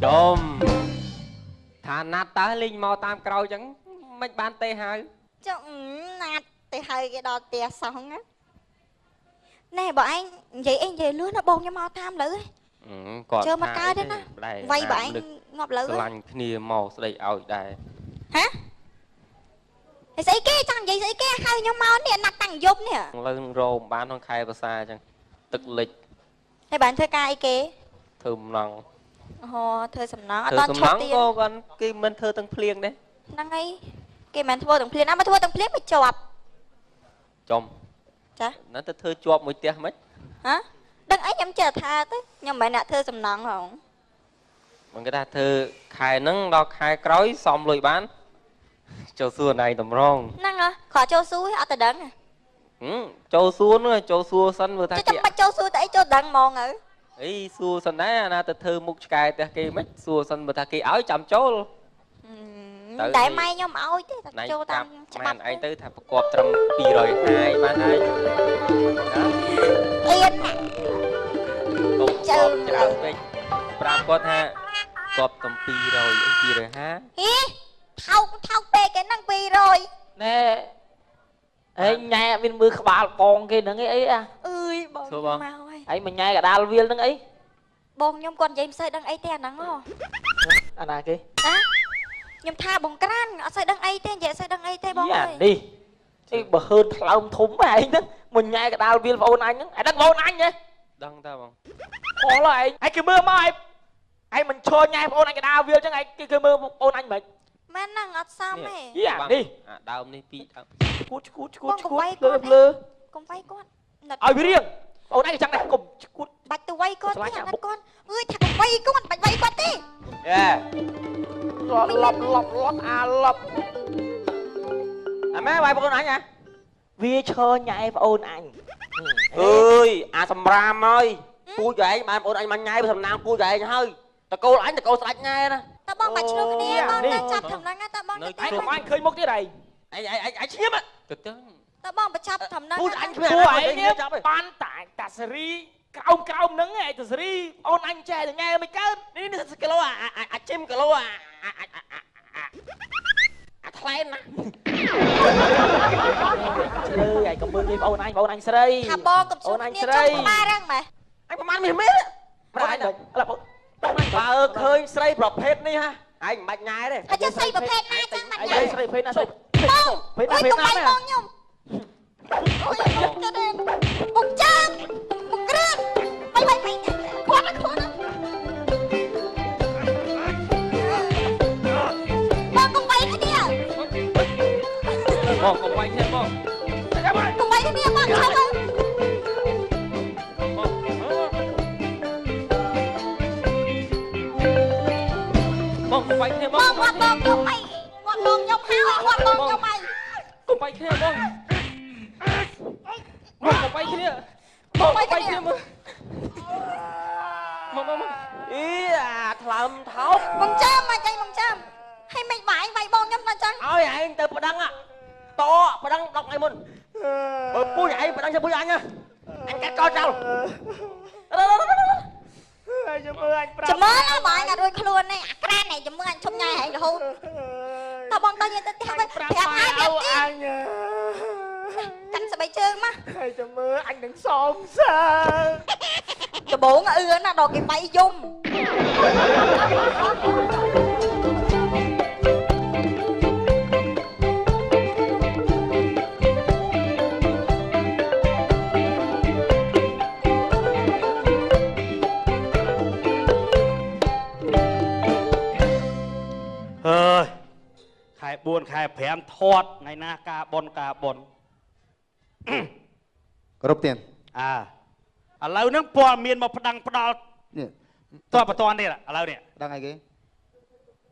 chôm thà nát tới linh mò tam cầu chẳng mấy bán tê hai Chứ nạt thì hơi cái đò tè sống á. Nè bọn anh vậy anh về lứa nó bông cho mau tham lử. Chờ mà cay đấy nè. Vay bọn anh ngọt lử. Lành kia màu sẽ đầy ảo đây. Hả? Thì sẽ kia chẳng vậy sẽ kia hai nhau mau nè nạt tăng giúp nè. Lưng rôm bán không khai bà xa chẳng. Tức lịch. Thế bạn thơ cay kì? Thơm nòng. Ồ thơ sầm nóng. Thơ sầm nóng cô con cái mình thơ tăng phliêng đấy. Năng ấy. Cái mình thua tăng phliêng mà thua tăng phliêng mới chọp. Chôm. Chả? Nó thơ chọp một tia mấy. Hả? Đừng ấy nhắm chờ tha tới. Nhưng mà nạ thơ sầm nóng không? Mà cái ta thơ khai nâng đó khai crói xong lùi bán. Châu xua này tầm rong. Năng à? Khó châu xui ở tờ đấng à? Châu xua nữa, châu xua sân vừa ta kìa. Chứ chẳng bắt châu xui tới châu đấng mòn ngữ. Ý xua sân đấy là ta thơ mục cài ta kia mấy xua sân vừa ta kia áo chạm chố luôn. Tại may nhau mà ôi thế thật châu tam chạm bắt anh tới thằng cọp trầm bì rồi 2, 3, 2. Yên nè. Chào bên Pram con ha. Cọp tầm bì rồi, bì rồi ha. Hí, thâu bê cái năng bì rồi. Nè. Ê, nhai bên mưa khbal bong kia nâng ấy à. Ơi, bong mau ơi. Ấy mà nhai cả đal viên nâng ấy. Bong nhom con dây xây đăng ấy tên nắng không? Anh à kì. Đó. Nhom tha bong cran, xây đăng ấy tên vậy xây đăng ấy tên bong ơi. Đi. Cái bờ hơn thằng thúng mà anh đó. Mình nhai cả đal viên vào ôn anh á. Anh đang vào ôn anh vậy. Đăng tao không? Khó là anh cứ mưa mà anh mình cho nhai vào ôn anh cái đal viên chứ anh cứ mưa ôn anh mình. Mà năng ngọt xong ấy. Đi. Đau đi pi đau. Cút cùng vay con đấy. Cùng vay con. Ôi biết riêng. Ôn anh chẳng này cùng cút. Bạch tôi vay con thế hả con. Ơi thằng cùng vay con, bạch vay con đi. Yeah. Lọt lọt. À mấy vay con anh nha. Vì cho nhai vào ôn anh. Ơi, sầm ram ơi. Cua vậy mà ôn anh mà nhai sầm nam cua vậy hơi. Ta cô anh ta cô sạch nhai nè. Ta bong bạch luôn nè, bong đang chập thầm năng á, ta bong. Anh không anh khơi mốc thế này. Anh chiếm á. Thực tế. Ta bong bạch chập thầm năng. Cua anh nhé. Ban tại ta seri. Cao nứng này ta seri. Ôn anh che thì nghe mới cơn. Đi cái lô chim cái lô Thlen á. Chơi ai cầm bưng đi ôn anh seri. Thà bong cầm xuống nè trong ba răng mà. Anh mà ăn mì mít á. Bà khơi seri bọc hết đi ha. Anh bạch nhai đấy. Anh cho xây bọc hết na chẳng bạch nhai. Seri phết na xây. Bong. Ôi tụi bay bong nhung. Ôi cho nên bong chân. Bong răng. Bay. Khoan á. Bong cùng bay cái nè. Bong cùng bay thêm bong. Cùng bay cái nè bong sao ơi. Bong cùng bay thêm bong. Bong cho mày. Ngoan bong nhông hao, ngoan bong cho mày. Cùng bay thêm bong. Bong cùng bay thêm. Bong bay thêm. Bong. Ý thầm thóc. Bong châm mà chạy bong châm. Hay mày vải vay bong nhông ta chăng? Ôi anh từ bà đăng á. To bà đăng đọc ngay mình. Bố dạy bà đăng cho bố dạy nha. Anh cắt co trâu. Chấm mơ là mọi người đuôi luôn này, cran này chấm mơ anh trong nhà hẹn được không? Tao bong tao như tao theo hai đẹp đi. Cánh sẽ bay trơn má. Chấm mơ anh đừng xóm xa. Cho bố ngã ưa nó đồ cái bay dung. Ơi, khai buồn khai phèm thoát ngày na ca bồn. Có rút tiền. Lâu nâng bò miền mà đăng đo. Toàn đây là, lâu nè. Đăng ai cái?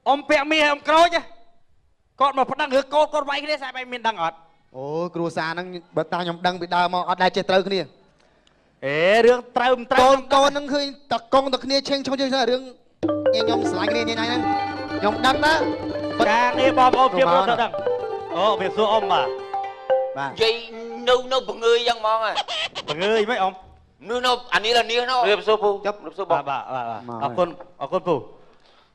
Ông bẹ mi hay ông cối chứ. Con mà đăng hứa con vay cái đấy sao bay miền đăng ọt. Ôi, cửu xa nâng bật ta nhóm đăng bị đào mà ọt đai chết trâu cái này. Ê, rương trâu. Con nâng khơi tạc con tạc kia chênh trong chương là rương. Nghe nhóm sửa cái này nè. Nhóm đăng đó. Càng đi bom ôm tiếp luôn đăng. Việc xuống ông mà. Vậy nâu bằng người dân mong à. Bằng người mấy ông. Nâu anh ấy là nia nó. Liệp số phu. Chấp. Bà. Ở con phu.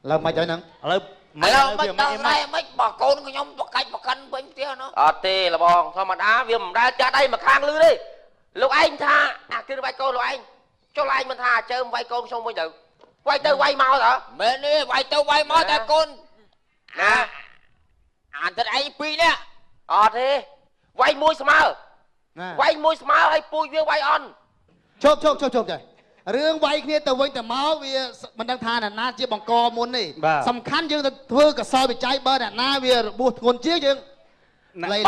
ឡើយមិនទៅហ្នឹង ឥឡូវ ឥឡូវមិនដល់ស្រ័យមិនបោះកូនខ្ញុំបកាច់បកិនវិញទៀតណា អត់ទេលបងធម្មតាវាមិនដែលចាត់អីមកខាងលឺទេលោកឯងថាអាគឺវាយកូនលោកឯងចុះឯងមិនថាជើមវាយកូនខ្ញុំវិញទៅវាយទៅវាយមកតើ មែនទេវាយទៅវាយមកតែកូនអានទៅឯងពីរនេះ អត់ទេវាយមួយស្មើ ណា វាយមួយស្មើហើយពូជវាវាយអន់ ជប់ចារឿងវាយគ្នាទៅវិញទៅមកវាមិនដឹងថាអ្នកណាជាបង្កមុនទេសំខាន់យើងទៅធ្វើកសលវិច័យបើអ្នកណាវារបួសធ្ងន់ជាងយើង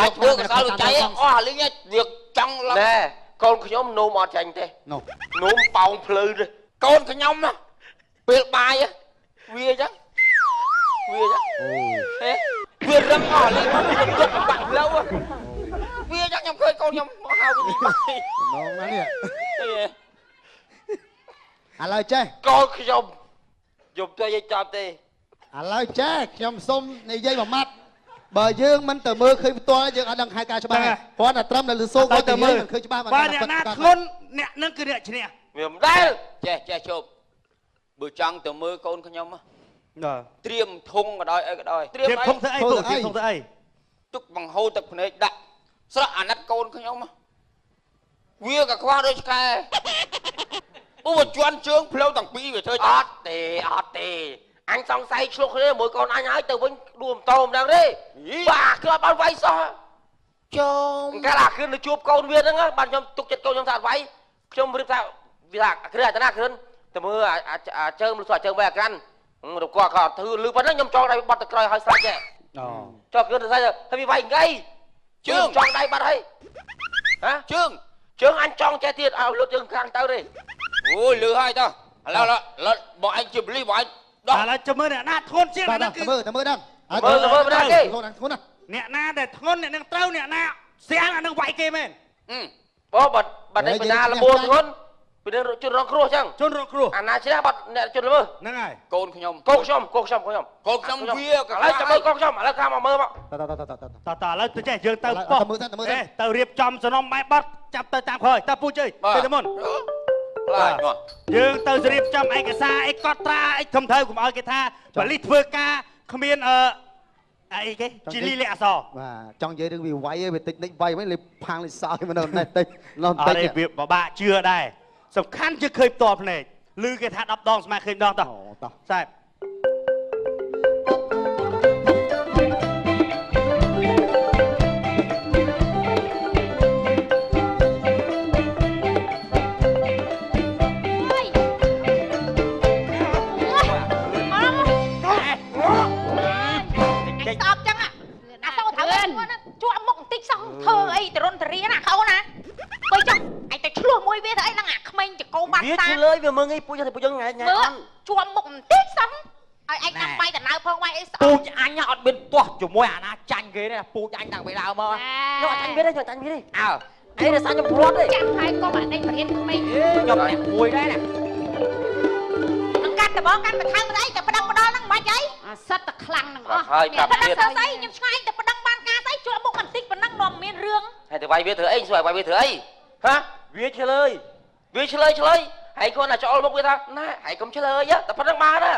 បាច់ធ្វើកសលវិច័យអស់លីងវាចង់ឡើង ណែកូនខ្ញុំនោមអត់ចាញ់ទេ នោះ នោមប៉ោងភ្លឺទេ កូនខ្ញុំពេលបាយវាអញ្ចឹងវាអញ្ចឹង អូ វារឹងអស់លីងមកចិត្តបាក់ផ្លូវវាអញ្ចឹងខ្ញុំឃើញកូនខ្ញុំមកហៅវាទីបាយ នោះណានេះឥឡូវចេះ កូនខ្ញុំយំទៅយាយចាប់ទេ ឥឡូវចេះខ្ញុំសុំនិយាយមួយម៉ាត់បើយើងមិនទៅមើលឃើញផ្ទាល់យើងអត់ដឹងហេតុការច្បាស់ទេគ្រាន់តែត្រឹមតែលឺសូរគាត់ទៅមើលមិនឃើញច្បាស់ បើអ្នកណាធ្ងន់អ្នកនឹងគឺអ្នកឈ្នះ វាមិនដែល ចេះជប់បើចង់ទៅមើលកូនខ្ញុំ បាទ ត្រៀមធុងក៏ដោយអីក៏ដោយ ធៀបធំធ្វើអីពូធៀបធំធ្វើអី ទឹកបង្ហូរទឹកភ្នែកដាក់ស្រក់អាណិតកូនខ្ញុំវាក៏ខ្វះដូចឆ្កែអូជន់ជើងផ្លូវទាំងពីរវាធ្វើ អត់ទេអញសង្ស័យឆ្លុះគ្នាមួយកូនអញហើយទៅវិញដួលតោមដឹងទេបាទគឺអត់បានវាយសោះ ចុំ កាលអាគ្រឿនទៅជួបកូនវាហ្នឹងបានខ្ញុំទុកចិត្តកូនខ្ញុំថាអត់វាយខ្ញុំរៀបថាវាថាគ្រឿនអាតាណាគ្រឿនទៅមើលអាចើមលុះជើងវាអាក្រាន់រកគាត់ធ្វើលឺប៉ុណ្ណឹងខ្ញុំចង់ដៃបាត់ទៅក្រោយហើយស្រាច់ទេចុះគ្រឿនទៅស្រាច់ហើយវាវាយងៃជើងចង់ដៃបាត់ហើយហ៎ជើងអញចង់ចេះទៀតឲ្យលុតជើងខាងទៅទេ អូយលឺហើយតើឥឡូវបងអញជាបលីបងអញដោះ ឥឡូវចាំមើលអ្នកណាធ្ងន់ជាង បាទ អ្នកគឺ មើលដឹង មើលមិនដឹងទេ ធ្ងន់ណា អ្នកណាដែលធ្ងន់អ្នកនឹងត្រូវអ្នកណាស្រាំងអានឹងវាយគេមែន បើបាត់នេះបណ្ដាលបួនធ្ងន់ពីនឹងជនរងគ្រោះអញ្ចឹង ជនរងគ្រោះ អាណាឈ្នះបាត់អ្នកជនល្មើស ហ្នឹងហើយក ូនខ្ញុំ កូនខ្ញុំវាក៏ ឥឡូវចាំមើលកូនខ្ញុំ ឥឡូវខាងមកមើលមក តើឥឡូវទៅចេះយើងទៅបោះ មើលទៅ ទៅរៀបចំសំណុំបែបបាត់ចាប់ទៅតាមក្រោយតើពូជើយទៅមុន ខ្លាចមក យើងទៅរៀបចំឯកសារអីកត់ត្រាអីធំធៅកុំឲ្យគេថាបលិសធ្វើការគ្មានអីគេជីលីលេអស បាទចង់និយាយរឿងវាវាយវាតិចវាយវិញលេផាំងលេសោយមិននៅនេះតិចឡំ អ តិច ត់ទេវាពិបាកជឿដែរសំខាន់ជាឃើញផ្ទាល់ភ្នែកឮគេថា10ដងស្មើឃើញដងតោះ តោះ សែប ធ្វើអីតរុនតរៀនណាខោណាបើចុះឯងទៅឆ្លោះមួយវាទៅអីហ្នឹងអាក្មេងចកោបាត់តា វាឆ្លើយវាមើងអីពូចទៅពូចថ្ងៃថ្ងៃអត់ ជួមមុខបន្តិចសោះឲ្យឯងដាក់បាយតណៅផងបាយអីស្អ ពូចអញអត់មានទាស់ជាមួយអាណាចាញ់គេទេពូចអញតាំងពីដើមមកខ្ញុំអត់ចាញ់វាទេខ្ញុំចាញ់វាទេអើអីរសាខ្ញុំព្រាត់ទេ ចាំហើយកុំអានេះបរៀនក្មេង ខ្ញុំអ្នកមួយដែរណា នឹងកាត់ដបងកាត់បន្ថែមអីតែប្តឹងម្ដងហ្នឹងមិនបាច់អីអាសិតតែខ្លាំងហ្នឹងអស់ ហើយប្រាប់ ប្តឹង ទៀត សើស្អីខ្ញុំឆ្ងាយតែប្តឹងបានការស្អីជួមមុខបន្តិចប៉ុណ្ណឹងនាំមានរឿង ហើយទៅវាយវាធ្វើអីស្វែងវាយវាធ្វើអីហ៎វាឆ្លើយហើយគាត់តែចូលមុខវាថាណែហើយកុំឆ្លើយតែប៉ុណ្្នឹងបានណា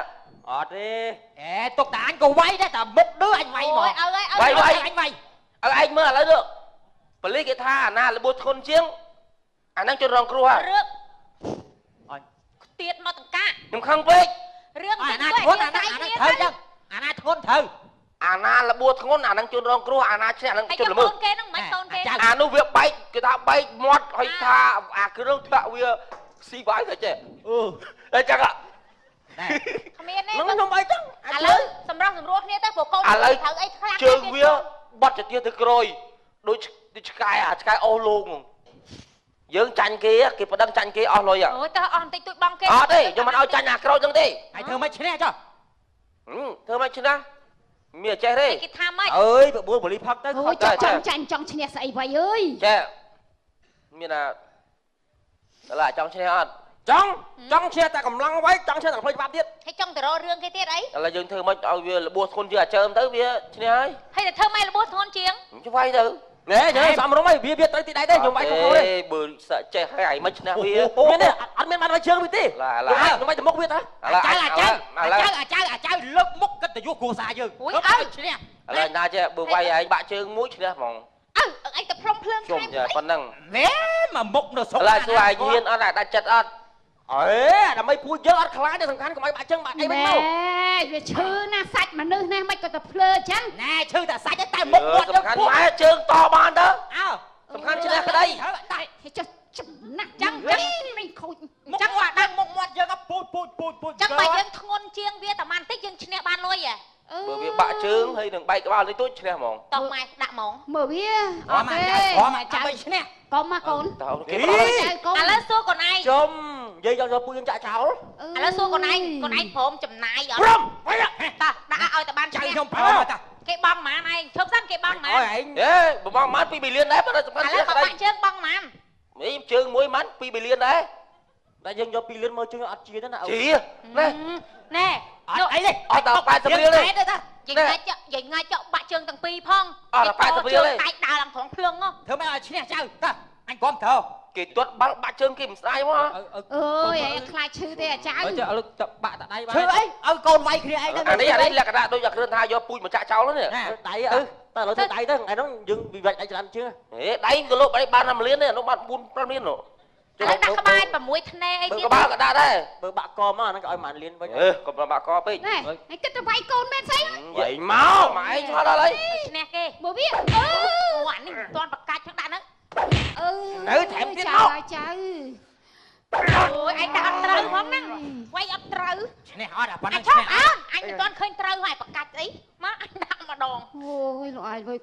អត់ទេអេទុកតាអញក៏វាយដែរតែមុខឌឺអញវាយមក អើយ វាយអញវាយឲ្យឯងមើលឥឡូវទៅប៉លីសគេថាអាណារបួសធ្ងន់ជាងអាហ្នឹងជនរងគ្រោះហ៎ រឿងអញទៀតមកតង្កា ខ្ញុំខឹងពេក រឿងអាណា ធ្ងន់អាហ្នឹងត្រូវចឹងអាណាធ្ងន់ត្រូវអាណារបួសធ្ងន់អាហ្នឹងជនរងគ្រោះអាណាឈ្នះអាហ្នឹងជនល្មើស គេហ្នឹងមិនតូនគេ អានោះវាបែកគេថាបែកមាត់ហើយថាអាគ្រឿងធាក់វាស៊ីវាយទៅចេះតែចឹងណែ គ្មានទេ ខ្ញុំអីចឹង ឥឡូវសម្រាប់សម្រួលគ្នាទៅព្រោះកូនត្រូវអីខ្លាំង ជើងវាបាត់ទៅទៀតទៅក្រោយដូចឆ្កែអាឆ្កែអស់លោកហ្មងយើងចាញ់គេគេប្តឹងចាញ់គេអស់លុយ អូយតើអស់បន្តិចទួយបងគេ អត់ទេខ្ញុំមិនឲ្យចាញ់អាក្រោយចឹងទេ ហើយធ្វើមិនឈ្នះចុះ ធ្វើមិនឈ្នះមានចេះទេ គេថាម៉េច អើយបួនបលីផឹកទៅ អូយចង់ចាញ់ចង់ឈ្នះស្អីវ៉ៃអើយ ចេះមានណាដល់ចង់ឈ្នះអត់ចង់ឈ្នះតែកម្លាំងໄວចង់ឈ្នះតែផ្លេចបាត់ទៀត ហើយចង់ទៅរករឿងគេទៀតអី ឥឡូវយើងធ្វើមិនឲ្យវារបួសធ្ងន់ជាងអាជើមទៅវាឈ្នះហើយ ហើយតែធ្វើម៉េចរបួសធ្ងន់ជាង ខ្ញុំវាយទៅណែយើងសំរុំហើយវាត្រូវទីដៃទេខ្ញុំវាយខុសទេបើសាក់ចេះហើយឯងមិនឈ្នះវាមានទេអត់មានបានវាជើងវាទេខ្ញុំវាយទៅមុខវាទៅ អាចៅ គួសារយើង អូយ ឈ្នះ ឥឡូវណាចេះបើវាយឯងបាក់ជើងមួយឈ្នះហ្មង អញទៅព្រមភ្លើង ជុំចេះប៉ុណ្ណឹង ណែមកមុខនៅស្រុក ឥឡូវសួរឯងហ៊ានអត់ដាច់ចិត្តអត់អេដើម្បីពួកយើងអត់ខ្លាចទេសំខាន់កុំឲ្យបាក់ជើងបាក់អីមិនមក វាឈឺណាសាច់មនុស្សណាមិនក៏ទៅភ្លើអញ្ចឹង ណែឈឺតែសាច់តែមុខមាត់ សំខាន់ម៉ែជើងតបានទៅ អើ សំខាន់ឈ្នះក្តី តែចុះចំណាស់ចឹងមិនខូច ចឹងបាទដាក់មុខមាត់យើងពូច ចឹងបើយើងធ្ងន់ជាងវាតែបានតិចយើងឈ្នះបានលុយហ៎ បើវាបាក់ជើងហើយនឹងបែកក្បាលនេះទូចឈ្នះហ្មង តោះម៉ែដាក់ហ្មង មើលវាអត់ទេ ចាំមិនឈ្នះ កុំមកកូន តើគេ កូ ប្រ នចៅកូន ឥឡូវសួរកូនឯង ជុំនិយាយយកពួកយើងចាក់ចោល ឥឡូវសួរកូនឯងព្រមចំណាយអត់ ព្រម តោះដាក់ឲ្យតែបាន ចៅ ឈ្នះ ខ្ញុំព្រមតា គេបងម៉ានឯងឈប់សិនគេបងម៉ាន អើឯង អេបងម៉ាន2ប៊ីលានដែរប៉ុន្តែសំខាន់ ឥ ឈ្នះ ឡូវ ក្តី បាក់ជើងបងម៉ាន នេះជើងមួយម៉ាន2ប៊ីលានដែរតែយើងយក2លានមើលជើងអត់ជាទេណាជាណែ ណែ អត់អីទេ អត់ដល់80រៀលទេ និយាយងាយចុកបាក់ជើងទាំងពីរផង អត់ដល់80រៀលទេ តែដើរឡើងត្រង់ភ្លើងហ៎ ធ្វើម៉េចឲ្យឈ្នះចៅតាអញគ្រប់ត្រូវ គេទាត់បាល់បាក់ជើងគេមិនស្ដាយមក អើយឯងខ្លាចឈឺទេអាចារ្យ ចុះឥឡូវទៅបាក់តាដៃបាន ឈឺអីឲ្យកូនវាយគ្នាឯង អានេះលក្ខណៈដូចតែគ្រឿនថាយកពូជមកចាក់ចោលនេះ ដៃអើតែឥឡូវធ្វើដៃទៅថ្ងៃហ្នឹងយើងវិវាច់ដៃច្រើនជាង ហេដៃក៏លោកបាន5លានទេនោះបាន4 5លាននោះ ឥឡូវដាក់ក្បាយ6ធ្នេអី បើ ទៀត ក្បាលក៏ដាក់ដែរ បើបាក់កមកអាហ្នឹងក៏ឲ្យ10000លានវិញ អេកុំបាក់កពេក ណែឯងគិតទៅវាយកូនមែនស្អី វៃមកម៉ែឆ្លល់ដល់អី ឈ្នះគេ មើលវា អូអានេះមិនទាន់ប្រកាច់ផងដាក់ហ្នឹង នៅថែមទៀតមកចៅ អូយឯងដាក់អត់ត្រូវហ្មងហ្នឹងវាយអត់ត្រូវ ឈ្នះអត់អាប៉ុណ្ណឹង ឈ ឈ្នះ ប់អើអញមិនទាន់ឃើញត្រូវហើយប្រកាច់អីមកអញដាក់ម្ដង អូយលោកអាយវើយ